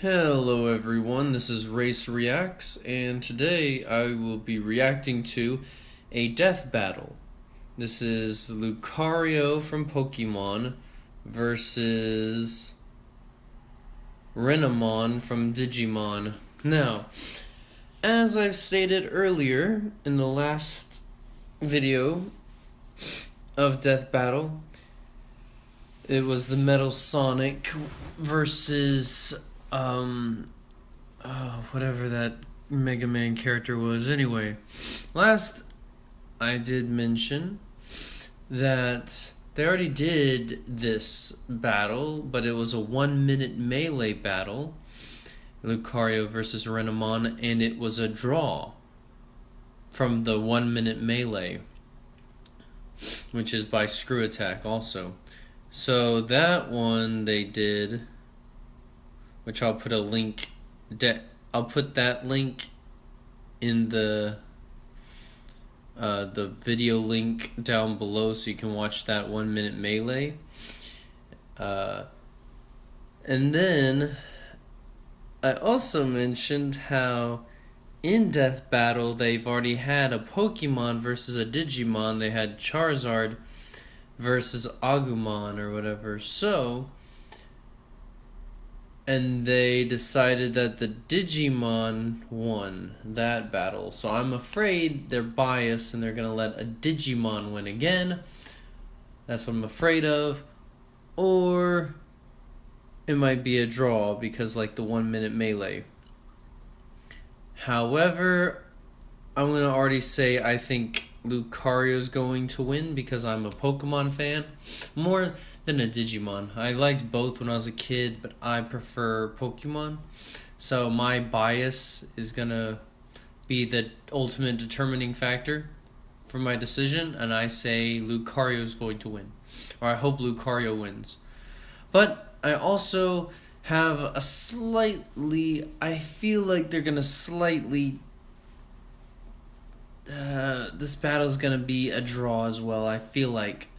Hello everyone, this is Race Reacts, and today I will be reacting to a death battle. This is Lucario from Pokemon versus Renamon from Digimon. Now, as I've stated earlier in the last video of Death Battle, it was the Metal Sonic versus whatever that Mega Man character was. Anyway, last I did mention that they already did this battle, but it was a 1-minute melee battle, Lucario versus Renamon, and it was a draw from the 1-minute melee, which is by Screw Attack also. So that one they did, which I'll put a link. I'll put that link in the video link down below, so you can watch that 1-minute melee. And then I also mentioned how in Death Battle they've already had a Pokemon versus a Digimon. They had Charizard versus Agumon or whatever. So, and they decided that the Digimon won that battle. So I'm afraid they're biased and they're going to let a Digimon win again. That's what I'm afraid of. Or it might be a draw because like the 1-minute melee. However, I'm going to already say I think Lucario's going to win because I'm a Pokemon fan more than a Digimon. I liked both when I was a kid, but I prefer Pokemon. So my bias is going to be the ultimate determining factor for my decision, and I say Lucario's going to win. Or I hope Lucario wins. But I also have a slightly, I feel like they're going to slightly, this battle's going to be a draw as well. I feel like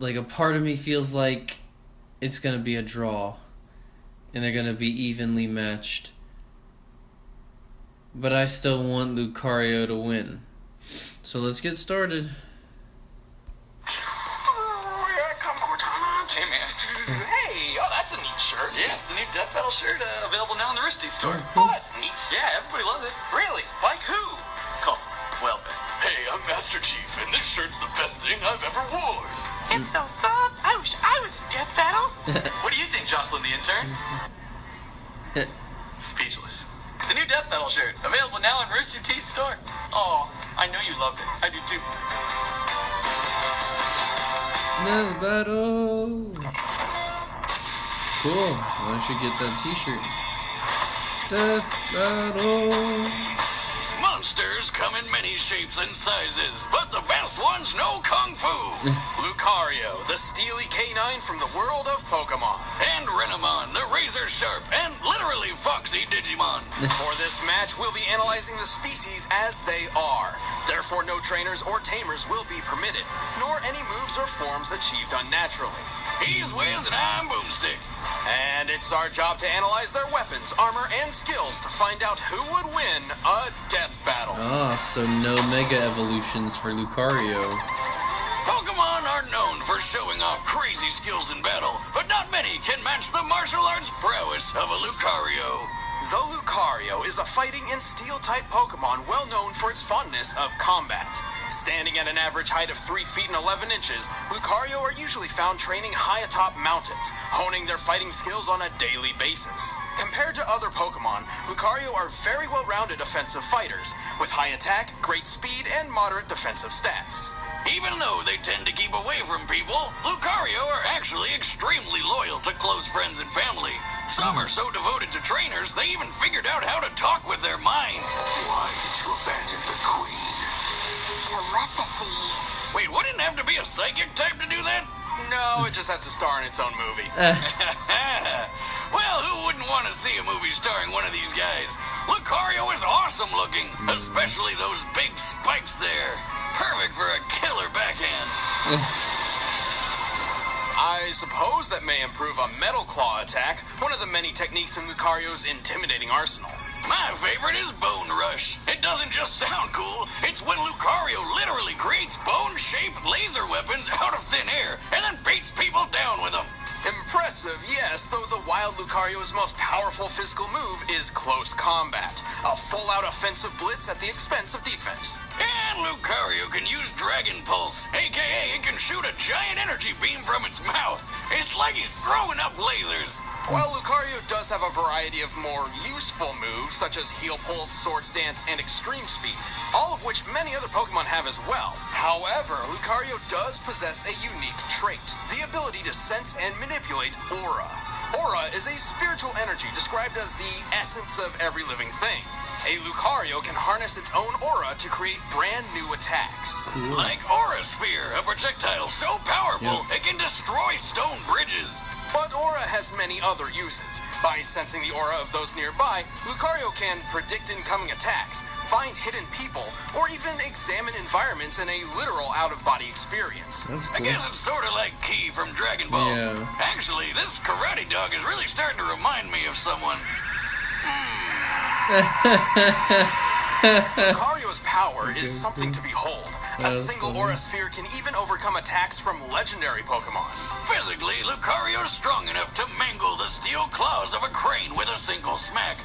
a part of me feels like it's going to be a draw and they're going to be evenly matched. But I still want Lucario to win. So let's get started. Hey man. Hey, oh that's a neat shirt. Yeah, it's the new Death Battle shirt available now in the Risty store. Oh, that's neat. Yeah, everybody loves it. Really? Like who? Oh, well then. Hey, I'm Master Chief, and this shirt's the best thing I've ever worn. It's so soft. I wish I was in Death Battle. What do you think, Jocelyn the intern? Speechless. The new Death Battle shirt, available now in Rooster Teeth's store. Oh, I know you loved it. I do too. Death Battle! Cool. I should get that t-shirt. Death Battle! Monsters come in many shapes and sizes, but the best ones know Kung Fu. Lucario, the steely canine from the world of Pokemon. And Renamon, the razor-sharp and literally foxy Digimon. For this match, we'll be analyzing the species as they are. Therefore, no trainers or tamers will be permitted, nor any moves or forms achieved unnaturally. He's Wiz and I'm Boomstick. And it's our job to analyze their weapons, armor, and skills to find out who would win a death battle. Ah, so no Mega Evolutions for Lucario. Pokemon are known for showing off crazy skills in battle, but not many can match the martial arts prowess of a Lucario. The Lucario is a fighting and steel-type Pokemon well known for its fondness of combat. Standing at an average height of 3 feet and 11 inches, Lucario are usually found training high atop mountains, honing their fighting skills on a daily basis. Compared to other Pokemon, Lucario are very well-rounded offensive fighters, with high attack, great speed, and moderate defensive stats. Even though they tend to keep away from people, Lucario are actually extremely loyal to close friends and family. Some are so devoted to trainers, they even figured out how to talk with their minds. Why did you abandon the queen? Telepathy. Wait, wouldn't it have to be a psychic type to do that? No, it just has to star in its own movie. Well, who wouldn't want to see a movie starring one of these guys? Lucario is awesome looking, especially those big spikes there. Perfect for a killer backhand. I suppose that may improve a Metal Claw attack, one of the many techniques in Lucario's intimidating arsenal. My favorite is Bone Rush. It doesn't just sound cool, it's when Lucario literally creates bone-shaped laser weapons out of thin air and then beats people down with them. Impressive, yes, though the wild Lucario's most powerful physical move is close combat, a full-out offensive blitz at the expense of defense. And Lucario can use Dragon Pulse, aka it can shoot a giant energy beam from its mouth. It's like he's throwing up lasers. While Lucario does have a variety of more useful moves, such as Heal Pulse, Swords Dance, and Extreme Speed, all of which many other Pokemon have as well. However, Lucario does possess a unique trait, the ability to sense and manipulate Aura. Aura is a spiritual energy described as the essence of every living thing. A Lucario can harness its own aura to create brand new attacks. Cool. Like Aura Sphere, a projectile so powerful it can destroy stone bridges. But Aura has many other uses. By sensing the aura of those nearby, Lucario can predict incoming attacks, find hidden people, or even examine environments in a literal out-of-body experience. Cool. I guess it's sort of like Key from Dragon Ball. Yeah. Actually, this karate dog is really starting to remind me of someone. Lucario's power is something to behold. A single Aura Sphere can even overcome attacks from legendary Pokemon. Physically, Lucario's strong enough to mangle the steel claws of a crane with a single smack.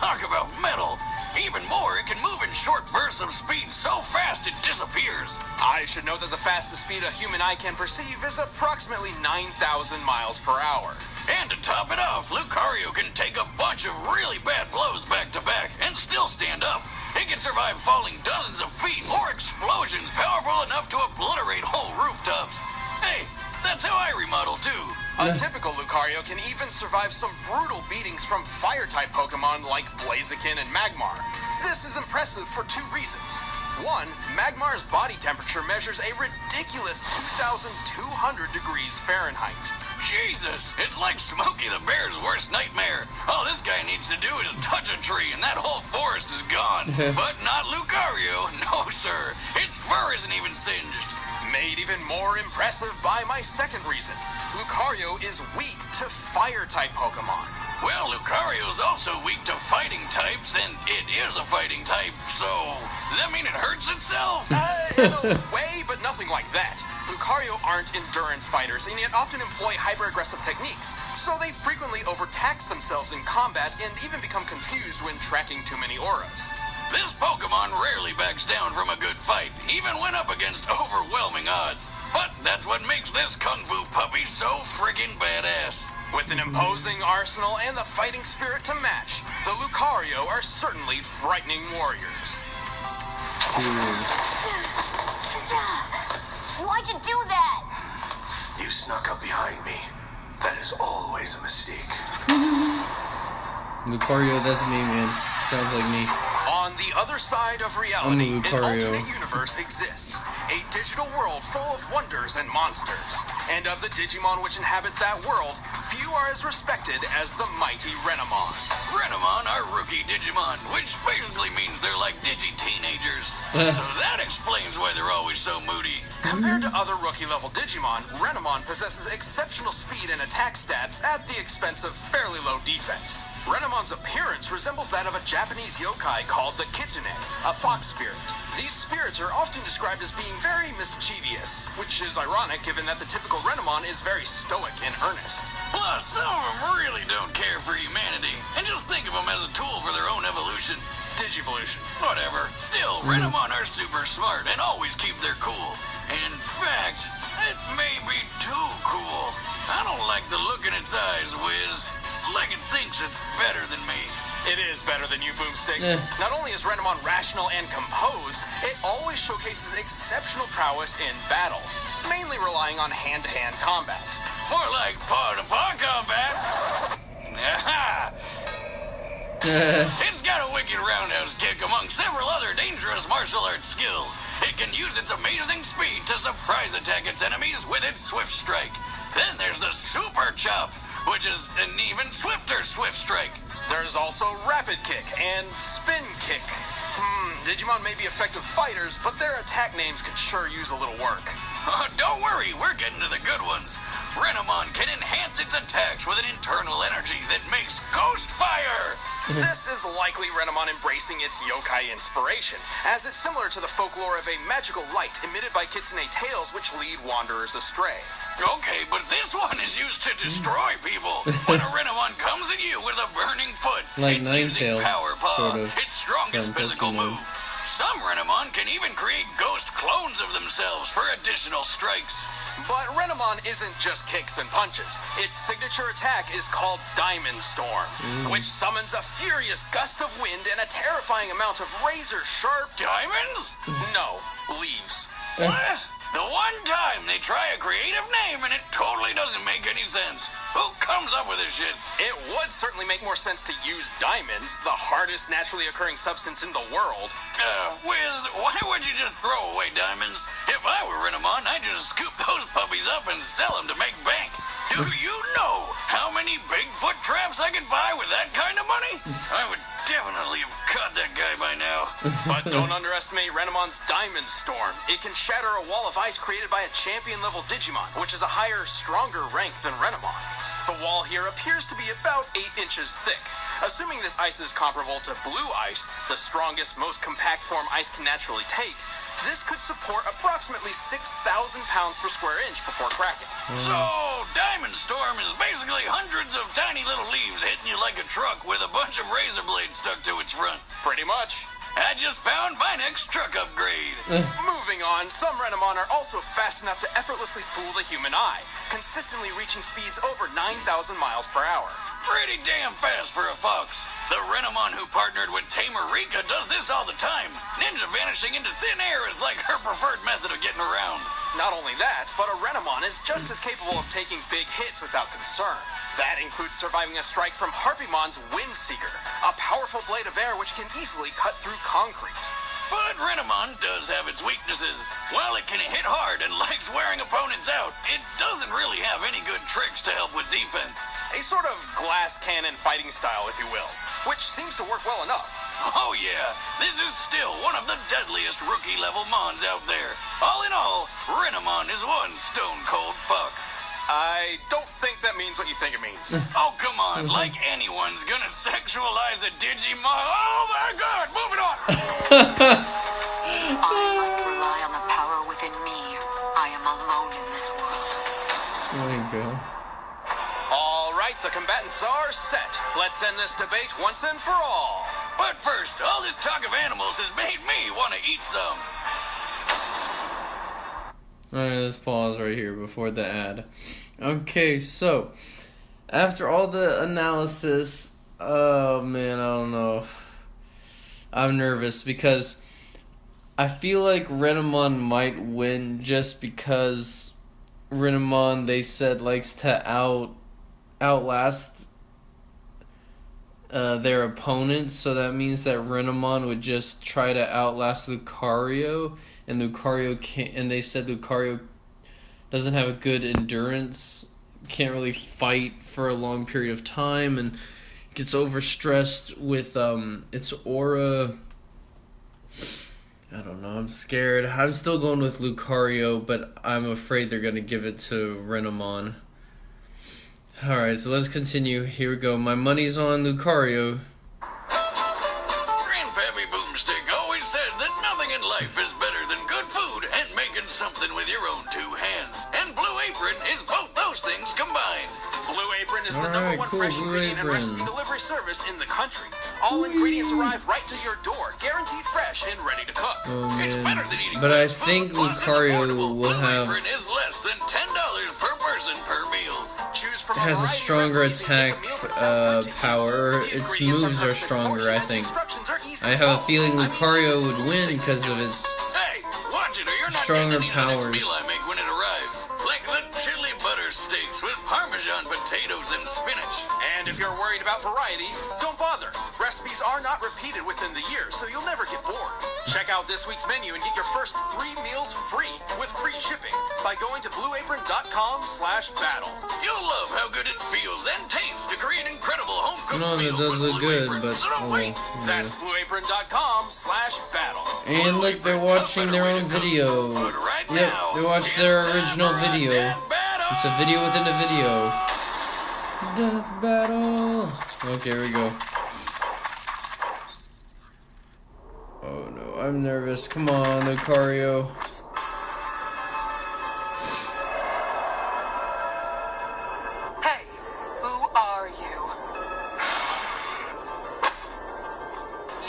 Talk about metal! Even more, it can move in short bursts of speed so fast it disappears. I should note that the fastest speed a human eye can perceive is approximately 9,000 miles per hour. And to top it off, Lucario can take a bunch of really bad blows back to back and still stand up. It can survive falling dozens of feet or explosions powerful enough to obliterate whole rooftops. Hey, that's how I remodel too. A typical Lucario can even survive some brutal beatings from Fire-type Pokemon like Blaziken and Magmar. This is impressive for two reasons. One, Magmar's body temperature measures a ridiculous 2,200 degrees Fahrenheit. Jesus, it's like Smokey the Bear's worst nightmare. All this guy needs to do is touch a tree and that whole forest is gone. But not Lucario, no sir. Its fur isn't even singed. Made even more impressive by my second reason. Lucario is weak to Fire-type Pokemon. Well, Lucario's also weak to fighting types, and it is a fighting type, so does that mean it hurts itself? In a way, but nothing like that. Lucario aren't endurance fighters, and yet often employ hyper-aggressive techniques, so they frequently overtax themselves in combat and even become confused when tracking too many auras. This Pokemon rarely backs down from a good fight, even when up against overwhelming odds. But that's what makes this Kung Fu puppy so freaking badass. With an imposing arsenal and the fighting spirit to match, the Lucario are certainly frightening warriors. Why'd you do that? You snuck up behind me. That is always a mistake. Lucario, that's me, man. Sounds like me. On the other side of reality, an Lucario. alternate universe exists. A digital world full of wonders and monsters. And of the Digimon which inhabit that world, few are as respected as the mighty Renamon. Renamon are rookie Digimon, which basically means they're like digi-teenagers. So that explains why they're always so moody. Compared to other rookie-level Digimon, Renamon possesses exceptional speed and attack stats at the expense of fairly low defense. Renamon's appearance resembles that of a Japanese yokai called the Kitsune, a fox spirit. These spirits are often described as being very mischievous, which is ironic given that the typical Renamon is very stoic and earnest. Plus, some of them really don't care for humanity, and just think of them as a tool for their own evolution. Digivolution. Whatever. Still, Renamon are super smart and always keep their cool. In fact, it may be too cool. I don't like the look in its eyes, Wiz. It's like it thinks it's better than me. It is better than you, Boomstick. Not only is Renamon rational and composed, it always showcases exceptional prowess in battle, mainly relying on hand-to-hand combat. More like paw-to-paw combat. Aha! It's got a wicked roundhouse kick among several other dangerous martial arts skills. It can use its amazing speed to surprise attack its enemies with its swift strike. Then there's the super chop, which is an even swifter swift strike. There's also rapid kick and spin kick. Digimon may be effective fighters, but their attack names could sure use a little work. Don't worry, we're getting to the good ones. Renamon can enhance its attacks with an internal energy that makes ghost fire. This is likely Renamon embracing its yokai inspiration, as it's similar to the folklore of a magical light emitted by kitsune tales which lead wanderers astray. Okay, but this one is used to destroy people. When a Renamon comes at you with a burning foot, Like it's using Ninetales, Power Paw, sort of, its strongest from physical Pokemon. move. Some Renamon can even create ghost clones of themselves for additional strikes. But Renamon isn't just kicks and punches. Its signature attack is called Diamond Storm, which summons a furious gust of wind and a terrifying amount of razor-sharp... Diamonds? No, leaves. What? The one time they try a creative name and it totally doesn't make any sense. Who comes up with this shit? It would certainly make more sense to use diamonds, the hardest naturally occurring substance in the world. Wiz, why would you just throw away diamonds? If I were Renamon, I'd just scoop those puppies up and sell them to make bank. Do you know how many Bigfoot traps I could buy with that kind of money? I would definitely have caught that guy by now. But don't underestimate Renamon's Diamond Storm. It can shatter a wall of ice created by a champion-level Digimon, which is a higher, stronger rank than Renamon. The wall here appears to be about 8 inches thick. Assuming this ice is comparable to blue ice, the strongest, most compact form ice can naturally take, this could support approximately 6,000 pounds per square inch before cracking. So, Diamond Storm is basically hundreds of tiny little leaves hitting you like a truck with a bunch of razor blades stuck to its front. Pretty much. I just found my next truck upgrade. Moving on, some Renamon are also fast enough to effortlessly fool the human eye, consistently reaching speeds over 9,000 miles per hour. Pretty damn fast for a fox. The Renamon who partnered with Tamer Rika does this all the time. Ninja vanishing into thin air is like her preferred method of getting around. Not only that, but a Renamon is just as capable of taking big hits without concern. That includes surviving a strike from Harpymon's Windseeker, a powerful blade of air which can easily cut through concrete. But Renamon does have its weaknesses. While it can hit hard and likes wearing opponents out, it doesn't really have any good tricks to help with defense. A sort of glass cannon fighting style, if you will, which seems to work well enough. Oh yeah, this is still one of the deadliest rookie-level mons out there. All in all, Renamon is one stone-cold fox. I don't think that means what you think it means. Oh, come on, like anyone's gonna sexualize a Digimon. Oh my god, moving on! I must rely on the power within me. I am alone in this world. There you go. All right, the combatants are set. Let's end this debate once and for all. But first, all this talk of animals has made me want to eat some. Alright, let's pause right here before the ad. Okay, so after all the analysis, oh man, I don't know. I'm nervous because I feel like Renamon might win just because Renamon, they said, likes to outlast their opponents, so that means that Renamon would just try to outlast Lucario, and Lucario can't, and they said Lucario doesn't have a good endurance, can't really fight for a long period of time, and gets overstressed with its aura. I don't know, I'm scared. I'm still going with Lucario, but I'm afraid they're going to give it to Renamon. Alright, so let's continue. Here we go. My money's on Lucario. Grandpappy Boomstick always said that nothing in life is better than good food and making something with your own two hands. And Blue Apron is both those things combined. Blue Apron is the Alright, #1 cool, fresh Blue ingredient and Apron. recipe delivery service in the country. All ingredients arrive right to your door, guaranteed fresh and ready to cook. Oh It's man. better than eating But I fast think food, plus it's Lucario affordable. will Blue have Apron is less than $10 per person per meal. Choose from has a variety of stronger recipes and attack get the meals that sound good to you. power. The Its ingredients moves are perfect stronger, proportion I and the think. instructions are easy I to have a follow. feeling I mean, Lucario even would win Boomstick because can of do it. its Hey, watch it or you're not stronger getting any of the powers. next meal I make when it arrives. Like the chili butter steaks with Parmesan potatoes and spinach. And And if you're worried about variety, don't bother. Recipes are not repeated within the year, so you'll never get bored. Check out this week's menu and get your first 3 meals free with free shipping by going to blueapron.com/battle. You'll love how good it feels and tastes to create incredible home-cooked No, that meals does with look Blue good, Apron. but So don't wait. That's blueapron.com/battle. and look, they're watching their own video. But right Yep, now, they watched it's their time original for our video. death battle. It's a video within a video. Death battle. Okay, here we go. Oh no, I'm nervous. Come on, Lucario. Hey, who are you?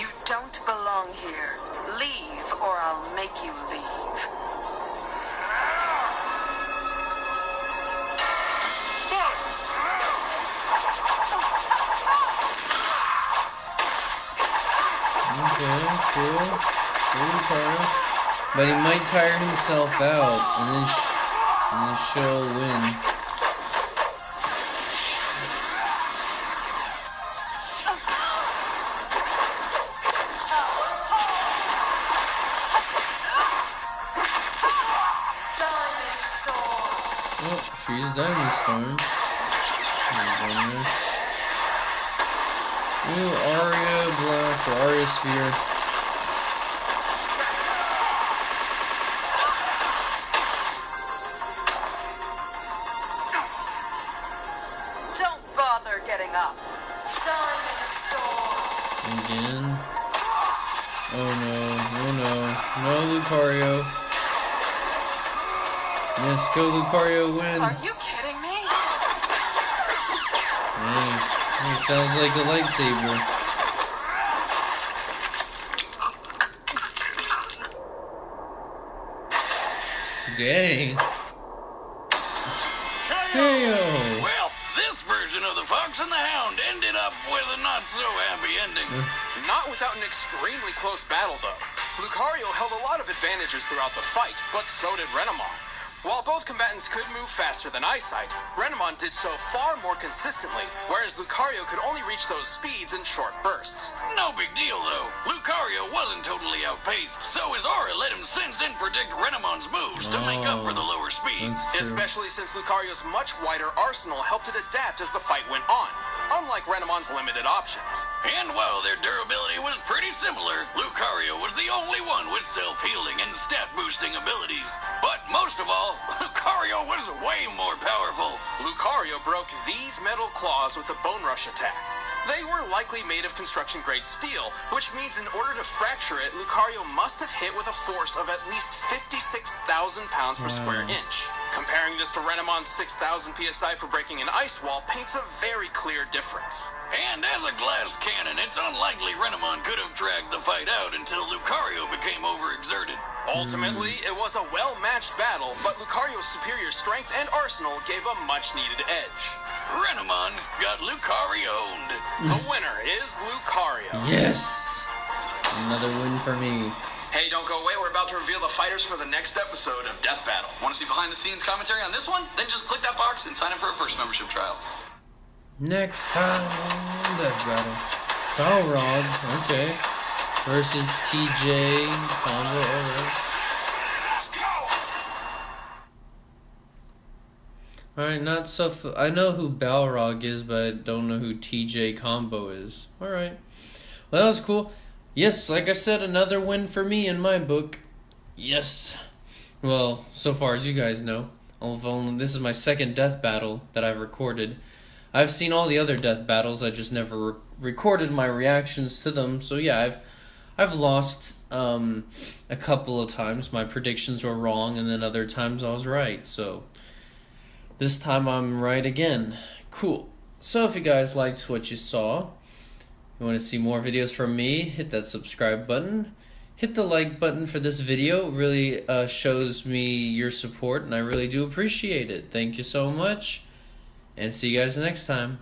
You don't belong here. Leave, or I'll make you leave. Okay, cool. Lucario. But he might tire himself out, and then she'll win. Oh, she's Diamond Storm. Ooh, Aria Black or Aria Sphere. Don't bother getting up. Again. Oh no, oh no. No, Lucario. Yes, go Lucario, win. Are you kidding me? Dang. It sounds like a lightsaber. Dang. Heyo. Well, this version of the Fox and the Hound ended up with a not-so-happy ending. Not without an extremely close battle, though. Lucario held a lot of advantages throughout the fight, but so did Renamon. While both combatants could move faster than Eyesight, Renamon did so far more consistently, whereas Lucario could only reach those speeds in short bursts. No big deal, though. Lucario wasn't totally outpaced, so his aura let him sense and predict Renamon's moves to make up for the lower speed. That's true. Especially since Lucario's much wider arsenal helped it adapt as the fight went on, unlike Renamon's limited options. And while their durability was pretty similar, Lucario was the only one with self-healing and stat-boosting abilities. But most of all, Lucario was way more powerful. Lucario broke these metal claws with a Bone Rush attack. They were likely made of construction-grade steel, which means in order to fracture it, Lucario must have hit with a force of at least 56,000 pounds per square inch. Comparing this to Renamon's 6,000 psi for breaking an ice wall paints a very clear difference. And as a glass cannon, it's unlikely Renamon could have dragged the fight out until Lucario became overexerted. Ultimately, it was a well-matched battle, but Lucario's superior strength and arsenal gave a much-needed edge. Renamon got Lucario'd. The winner is Lucario. Yes! Another win for me. Hey, don't go away. We're about to reveal the fighters for the next episode of Death Battle. Want to see behind-the-scenes commentary on this one? Then just click that box and sign up for a first membership trial. Next time, Death Battle. Balrog, okay. Versus TJ combo, alright. Alright, not so. I know who Balrog is, but I don't know who TJ combo is. Alright. Well, that was cool. Yes, like I said, another win for me in my book. Yes. Well, so far as you guys know. This is my second death battle that I've recorded. I've seen all the other death battles, I just never recorded my reactions to them. So yeah, I've lost a couple of times. My predictions were wrong, and then other times I was right. So this time I'm right again. Cool. So if you guys liked what you saw, you want to see more videos from me, hit that subscribe button. Hit the like button for this video. It really shows me your support, and I really do appreciate it. Thank you so much, and see you guys next time.